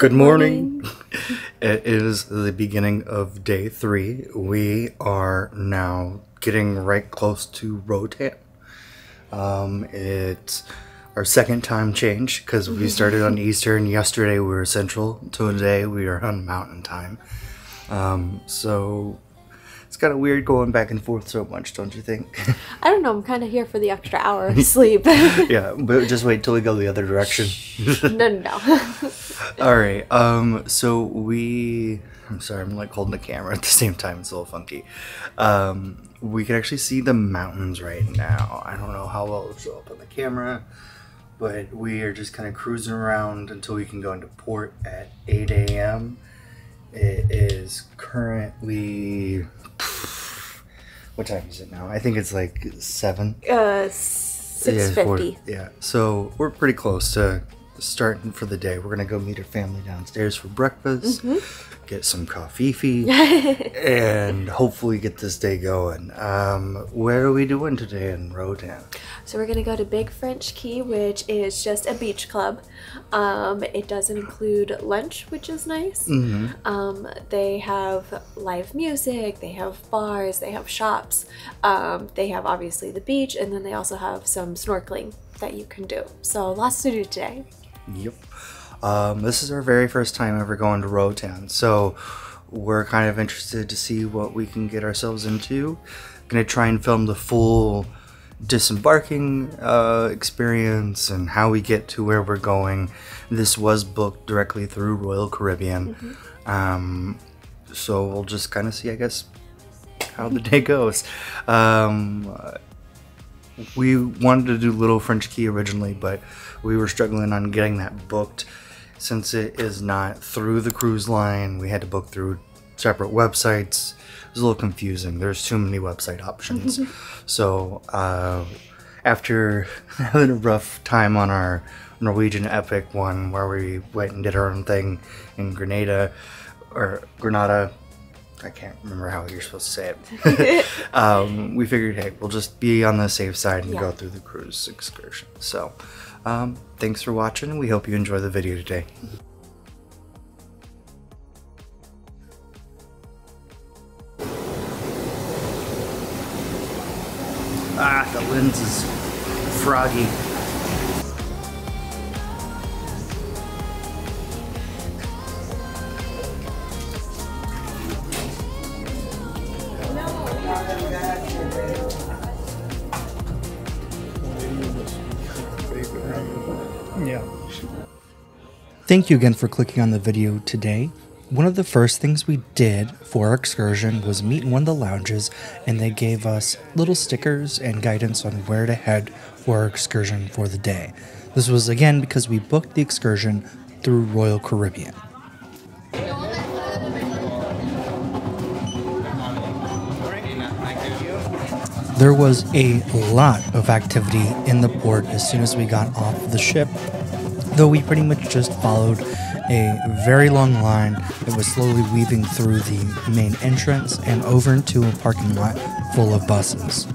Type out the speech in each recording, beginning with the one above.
Good morning. It is the beginning of day 3. We are now getting right close to Roatan. It's our second time change because we started on Eastern. Yesterday we were Central. Today we are on Mountain Time. So it's kind of weird going back and forth so much, don't you think? I don't know. I'm kind of here for the extra hour of sleep. Yeah, but just wait till we go the other direction. No. All right. So I'm sorry, I'm like holding the camera at the same time. It's a little funky. We can actually see the mountains right now. I don't know how well it'll show up on the camera, but we are just kind of cruising around until we can go into port at 8 a.m. It is currently, what time is it now? I think it's like 7. 6:50. Yeah, so we're pretty close to starting for the day. We're gonna go meet our family downstairs for breakfast, get some coffee, and hopefully get this day going. Where are we doing today in Roatan? So we're gonna go to Big French Key, which is just a beach club. It doesn't include lunch, which is nice. They have live music, they have bars, they have shops, they have obviously the beach, and then they also have some snorkeling that you can do. So lots to do today. Yep. This is our very first time ever going to Roatan, so we're kind of interested to see what we can get ourselves into. Gonna try and film the full disembarking experience and how we get to where we're going. This was booked directly through Royal Caribbean, so we'll just kind of see, I guess, how the day goes. We wanted to do Little French Key originally, but we were struggling on getting that booked since it is not through the cruise line. We had to book through separate websites. It was a little confusing. There's too many website options. So after having a rough time on our Norwegian Epic one where we went and did our own thing in Grenada, I can't remember how you're supposed to say it. We figured, hey, we'll just be on the safe side and go through the cruise excursion. So thanks for watching. We hope you enjoy the video today. The lens is froggy. Yeah. Thank you again for clicking on the video today. One of the first things we did for our excursion was meet in one of the lounges, and they gave us little stickers and guidance on where to head for our excursion for the day. This was again because we booked the excursion through Royal Caribbean. There was a lot of activity in the port as soon as we got off the ship, though we pretty much just followed a very long line that was slowly weaving through the main entrance and over into a parking lot full of buses.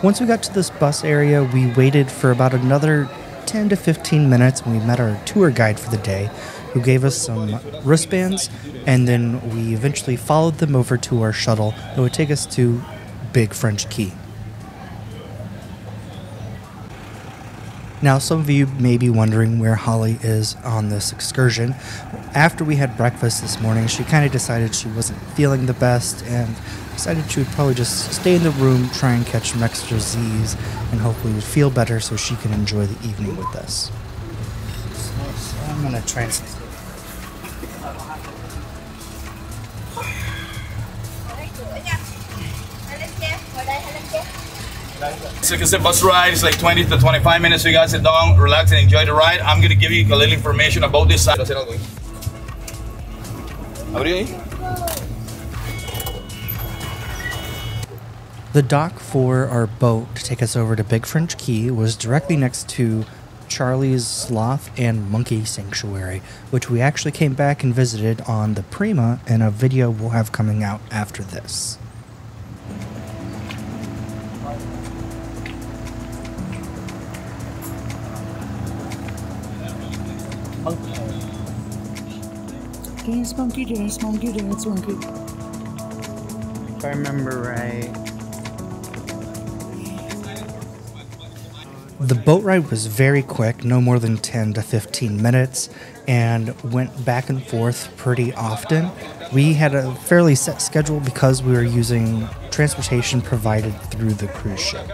Once we got to this bus area, we waited for about another 10 to 15 minutes and we met our tour guide for the day, who gave us some wristbands, and then we eventually followed them over to our shuttle that would take us to Big French Key. Now, some of you may be wondering where Holly is on this excursion. After we had breakfast this morning, she kind of decided she wasn't feeling the best and decided she would probably just stay in the room, try and catch some extra Z's, and hopefully would feel better so she can enjoy the evening with us. So I'm going to translate. So like I said, bus ride is like 20 to 25 minutes, so you guys sit down, relax, and enjoy the ride. I'm going to give you a little information about this side. The dock for our boat to take us over to Big French Key was directly next to Charlie's Sloth and Monkey Sanctuary, which we actually came back and visited on the Prima in a video we'll have coming out after this. Dance monkey, dance monkey, dance monkey. If I remember right. The boat ride was very quick, no more than 10 to 15 minutes, and went back and forth pretty often. We had a fairly set schedule because we were using transportation provided through the cruise ship.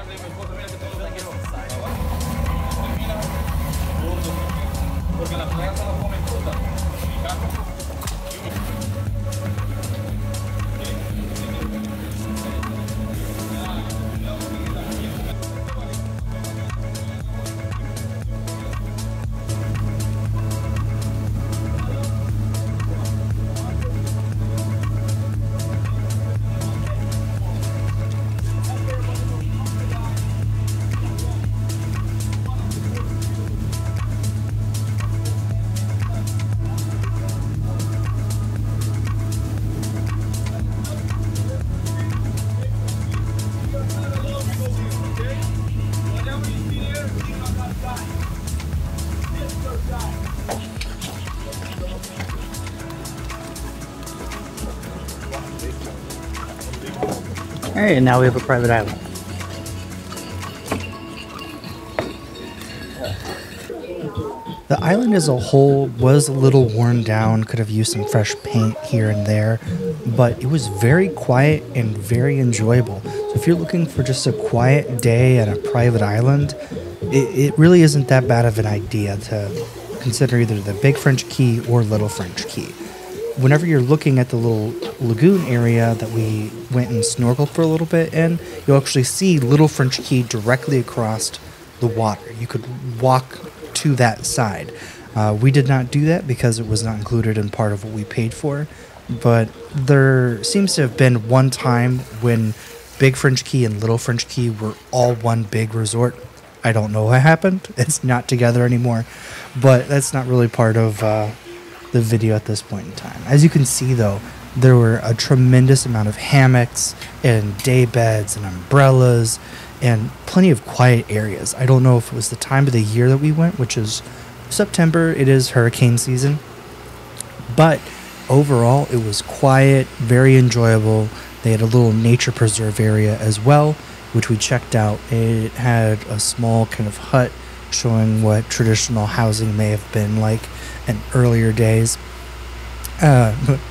Alright, now we have a private island. The island as a whole was a little worn down, could have used some fresh paint here and there, but it was very quiet and very enjoyable. So if you're looking for just a quiet day at a private island, it really isn't that bad of an idea to consider either the Big French Key or Little French Key. Whenever you're looking at the little lagoon area that we went and snorkeled for a little bit in, you'll actually see Little French Key directly across the water. You could walk to that side. We did not do that because it was not included in part of what we paid for, but there seems to have been one time when Big French Key and Little French Key were all one big resort. I don't know what happened. It's not together anymore, but that's not really part of the video at this point in time. As you can see though, there were a tremendous amount of hammocks and day beds and umbrellas and plenty of quiet areas. I don't know if it was the time of the year that we went, which is September. It is hurricane season, but overall it was quiet, very enjoyable. They had a little nature preserve area as well, which we checked out. It had a small kind of hut showing what traditional housing may have been like in earlier days,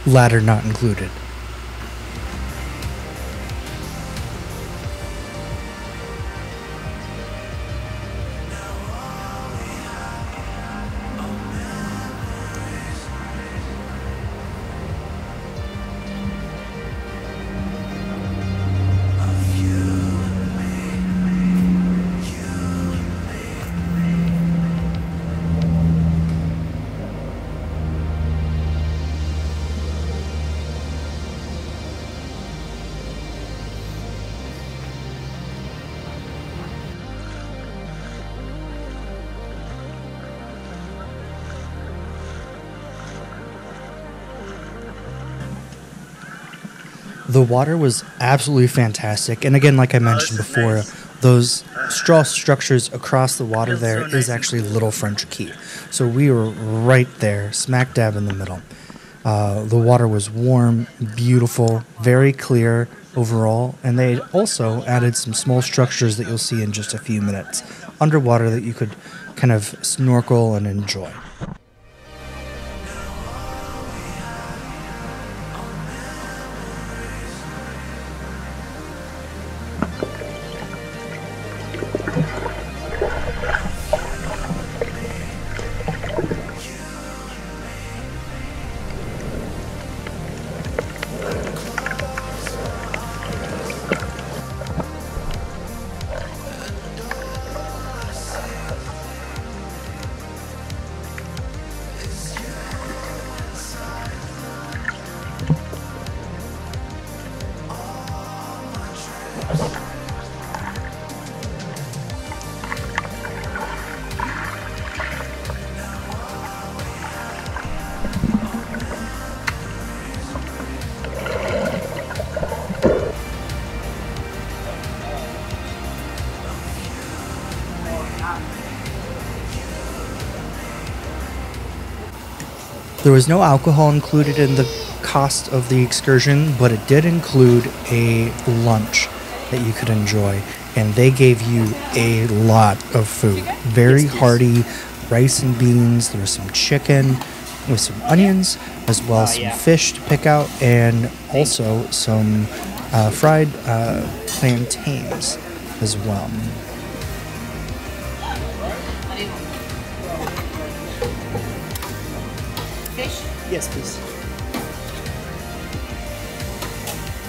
ladder not included. The water was absolutely fantastic, and again, like I mentioned before, those straw structures across the water there is actually Little French Key. So we were right there, smack dab in the middle. The water was warm, beautiful, very clear overall, and they also added some small structures that you'll see in just a few minutes underwater that you could kind of snorkel and enjoy. There was no alcohol included in the cost of the excursion, but it did include a lunch that you could enjoy, and they gave you a lot of food. Very hearty rice and beans. There was some chicken with some onions, as well as some fish to pick out, and also some fried plantains as well. Fish? Yes, please.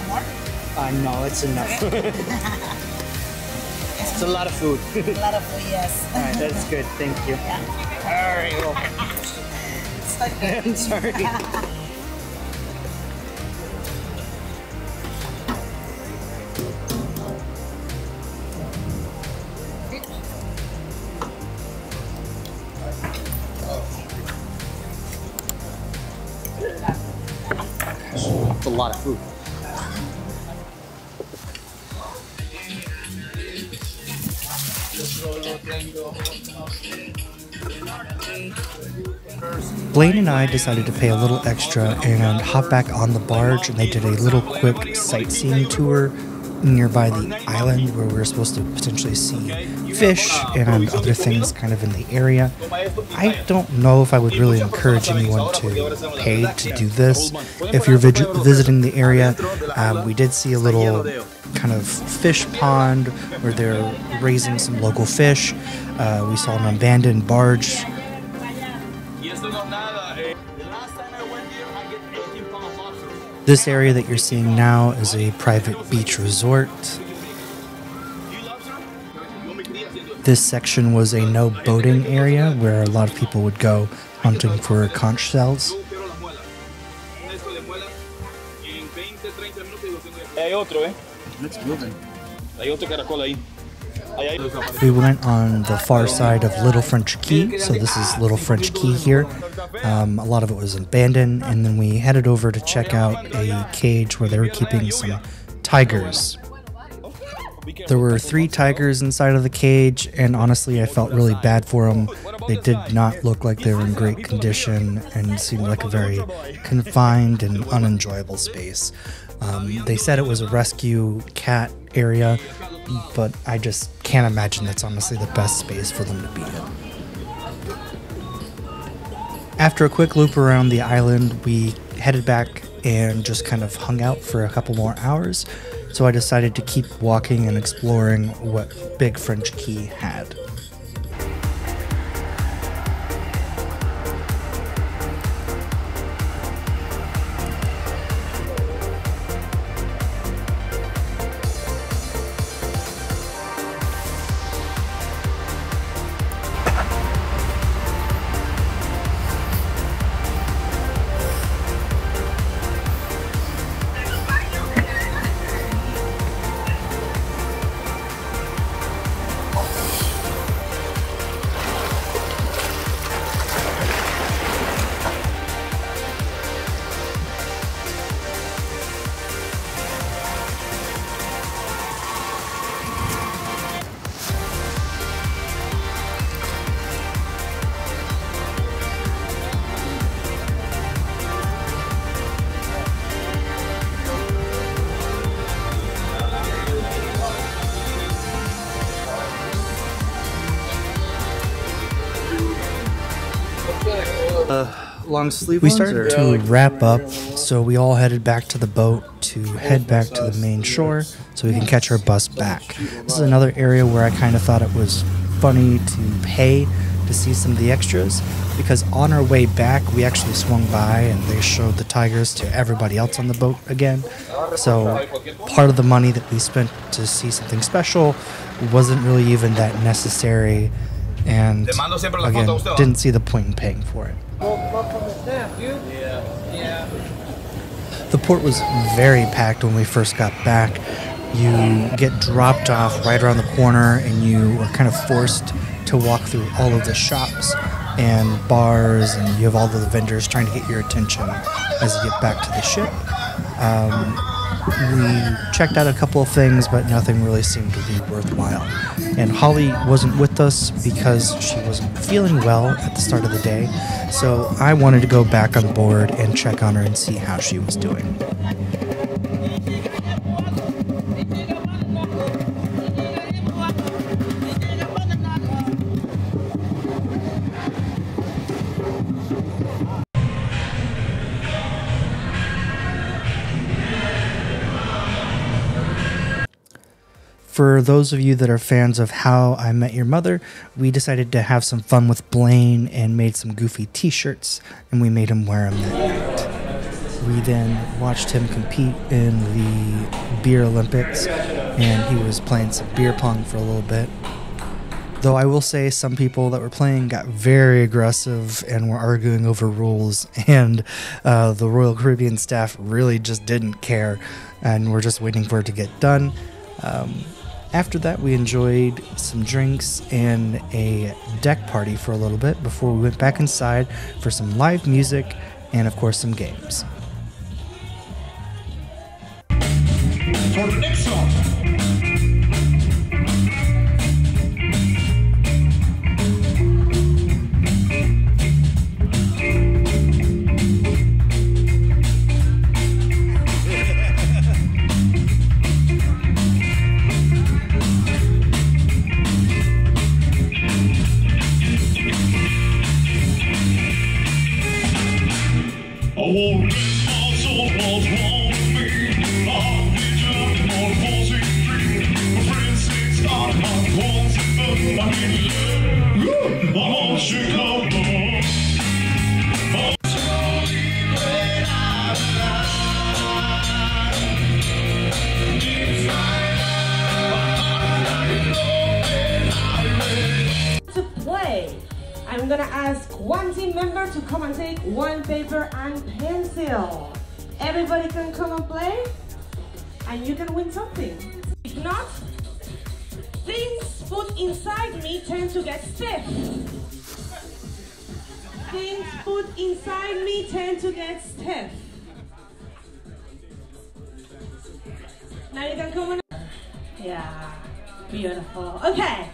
More? No, it's enough. It's a lot of food. A lot of food, yes. All right, that's good. Thank you. Yeah. All right, well, I'm sorry. It's a lot of food. Blaine and I decided to pay a little extra and hop back on the barge, and they did a little quick sightseeing tour nearby the island where we were supposed to potentially see fish and other things kind of in the area. I don't know if I would really encourage anyone to pay to do this. If you're visiting the area, we did see a little kind of fish pond where they're raising some local fish. We saw an abandoned barge. This area that you're seeing now is a private beach resort. This section was a no boating area where a lot of people would go hunting for conch shells. It's moving. Hay otro caracol ahí. We went on the far side of Little French Key, so this is Little French Key here. A lot of it was abandoned, and then we headed over to check out a cage where they were keeping some tigers. There were 3 tigers inside of the cage, and honestly I felt really bad for them. They did not look like they were in great condition and seemed like a very confined and unenjoyable space. They said it was a rescue cat area, but I just can't imagine that's honestly the best space for them to be in. After a quick loop around the island, we headed back and just kind of hung out for a couple more hours, so I decided to keep walking and exploring what Big French Key had. Long sleeve. We started to wrap up, so we all headed back to the boat to head back to the main shore so we can catch our bus back. This is another area where I kind of thought it was funny to pay to see some of the extras, because on our way back we actually swung by and they showed the tigers to everybody else on the boat again. So part of the money that we spent to see something special wasn't really even that necessary, and again, didn't see the point in paying for it. The port was very packed when we first got back. You get dropped off right around the corner and you are kind of forced to walk through all of the shops and bars, and you have all of the vendors trying to get your attention as you get back to the ship. We checked out a couple of things, but nothing really seemed to be worthwhile. And Holly wasn't with us because she wasn't feeling well at the start of the day, so I wanted to go back on board and check on her and see how she was doing. For those of you that are fans of How I Met Your Mother, we decided to have some fun with Blaine and made some goofy t-shirts, and we made him wear them that night. We then watched him compete in the Beer Olympics, and he was playing some beer pong for a little bit. Though I will say some people that were playing got very aggressive and were arguing over rules, and the Royal Caribbean staff really just didn't care, and we're just waiting for it to get done. After that, we enjoyed some drinks and a deck party for a little bit before we went back inside for some live music and, of course, some games. For the next song. To play, I'm gonna ask one team member to come and take one paper and pencil. Everybody can come and play, and you can win something. If not, things put inside me tend to get stiff. Things put inside me tend to get stiff. Now you can come on. Yeah, beautiful. Okay.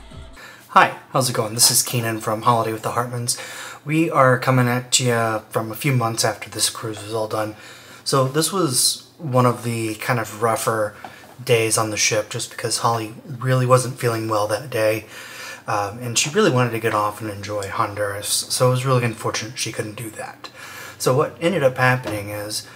Hi, how's it going? This is Keenan from Holiday with the Hartmans. We are coming at you from a few months after this cruise was all done. So this was one of the kind of rougher days on the ship just because Holly really wasn't feeling well that day. And she really wanted to get off and enjoy Honduras. So it was really unfortunate she couldn't do that. So what ended up happening is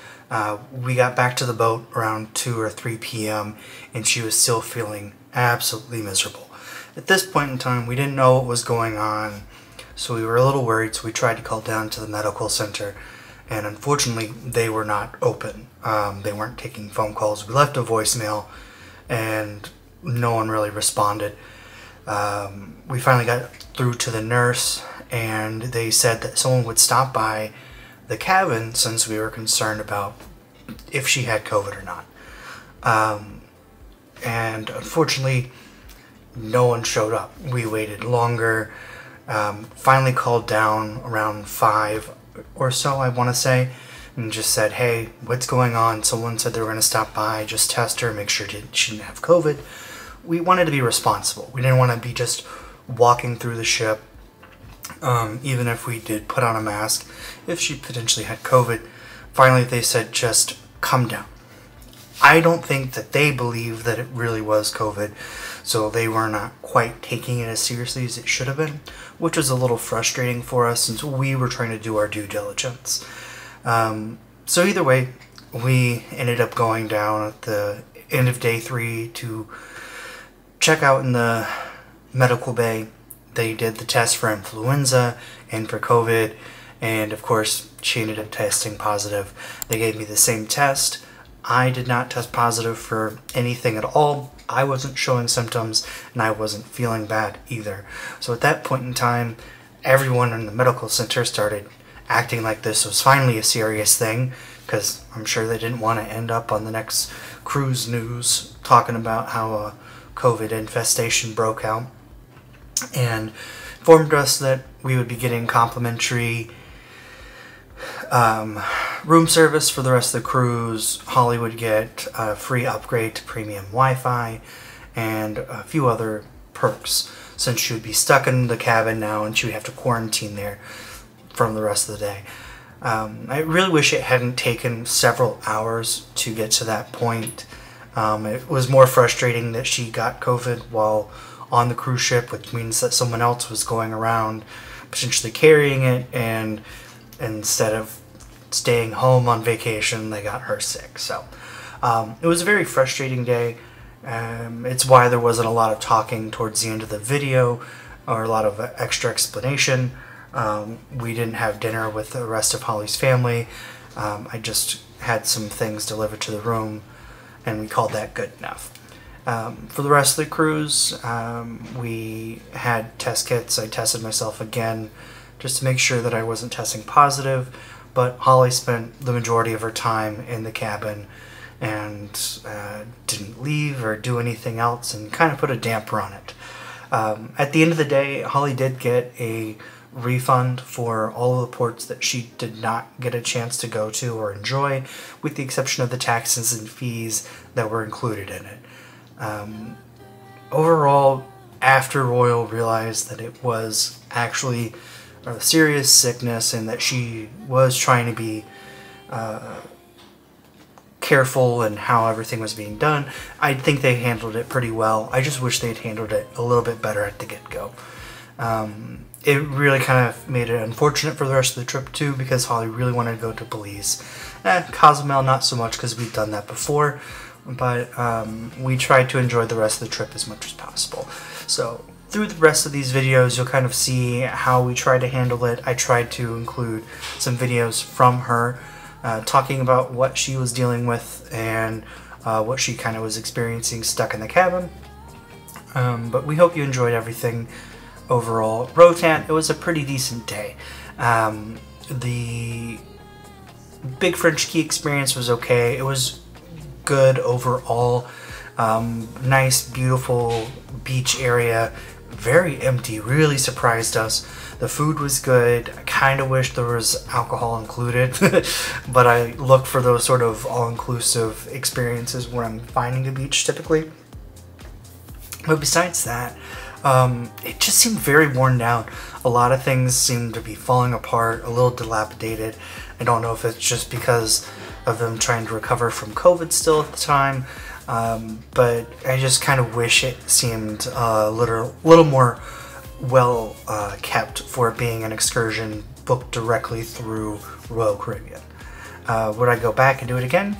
we got back to the boat around 2 or 3 p.m. and she was still feeling absolutely miserable. At this point in time, we didn't know what was going on, so we were a little worried, so we tried to call down to the medical center, and unfortunately, they were not open. They weren't taking phone calls. We left a voicemail, and no one really responded. We finally got through to the nurse, and they said that someone would stop by the cabin since we were concerned about if she had COVID or not. And unfortunately, no one showed up. We waited longer, finally called down around 5 or so, I want to say, and just said, hey, what's going on? Someone said they were going to stop by, just test her, make sure she didn't have COVID. We wanted to be responsible. We didn't want to be just walking through the ship, even if we did put on a mask, if she potentially had COVID. Finally, they said, just come down. I don't think that they believe that it really was COVID, so they were not quite taking it as seriously as it should have been, which was a little frustrating for us since we were trying to do our due diligence. So either way, we ended up going down at the end of day 3 to check out in the medical bay. They did the test for influenza and for COVID, and of course, she ended up testing positive. They gave me the same test. I did not test positive for anything at all. I wasn't showing symptoms, and I wasn't feeling bad either. So at that point in time, everyone in the medical center started acting like this was finally a serious thing, because I'm sure they didn't want to end up on the next cruise news talking about how a COVID infestation broke out, and informed us that we would be getting complimentary room service for the rest of the cruise. Holly would get a free upgrade to premium Wi-Fi and a few other perks, since she would be stuck in the cabin now and she would have to quarantine there from the rest of the day. I really wish it hadn't taken several hours to get to that point. It was more frustrating that she got COVID while on the cruise ship, which means that someone else was going around potentially carrying it, and instead of staying home on vacation, they got her sick. So it was a very frustrating day. It's why there wasn't a lot of talking towards the end of the video or a lot of extra explanation. We didn't have dinner with the rest of Holly's family. I just had some things delivered to the room, and we called that good enough. For the rest of the cruise, we had test kits. I tested myself again just to make sure that I wasn't testing positive, but Holly spent the majority of her time in the cabin and didn't leave or do anything else, and kind of put a damper on it. At the end of the day, Holly did get a refund for all of the ports that she did not get a chance to go to or enjoy, with the exception of the taxes and fees that were included in it. Overall, after Royal realized that it was actually a serious sickness and that she was trying to be careful in how everything was being done, I think they handled it pretty well. I just wish they'd handled it a little bit better at the get-go. It really kind of made it unfortunate for the rest of the trip too, because Holly really wanted to go to Belize. Cozumel not so much, because we've done that before, but we tried to enjoy the rest of the trip as much as possible. So through the rest of these videos, you'll kind of see how we try to handle it. I tried to include some videos from her talking about what she was dealing with and what she kind of was experiencing stuck in the cabin. But we hope you enjoyed everything overall. Roatan, it was a pretty decent day. The Big French Key experience was okay. It was good overall. Nice, beautiful beach area. Very empty. Really surprised us. The food was good. I kind of wish there was alcohol included, but I look for those sort of all-inclusive experiences when I'm finding a beach typically. But besides that, it just seemed very worn down. A lot of things seemed to be falling apart, a little dilapidated. I don't know if it's just because of them trying to recover from COVID still at the time, but I just kind of wish it seemed a little more well kept for it being an excursion booked directly through Royal Caribbean. Would I go back and do it again?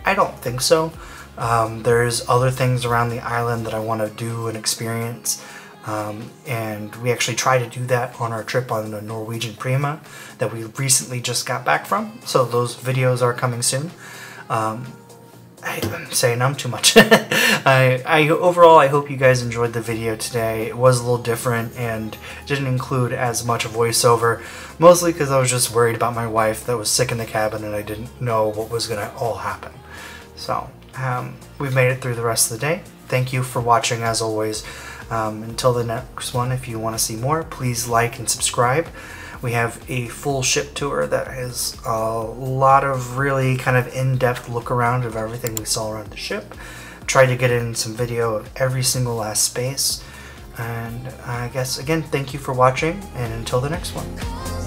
I don't think so. There's other things around the island that I want to do and experience. And we actually tried to do that on our trip on the Norwegian Prima that we recently just got back from. So those videos are coming soon. I'm saying I'm too much. Overall, I hope you guys enjoyed the video today. It was a little different and didn't include as much voiceover, mostly because I was just worried about my wife that was sick in the cabin and I didn't know what was going to all happen. So, we've made it through the rest of the day. Thank you for watching as always. Until the next one, if you want to see more, please like and subscribe. We have a full ship tour that has a lot of really kind of in-depth look around of everything we saw around the ship. Tried to get in some video of every single last space. And I guess, again, thank you for watching, and until the next one.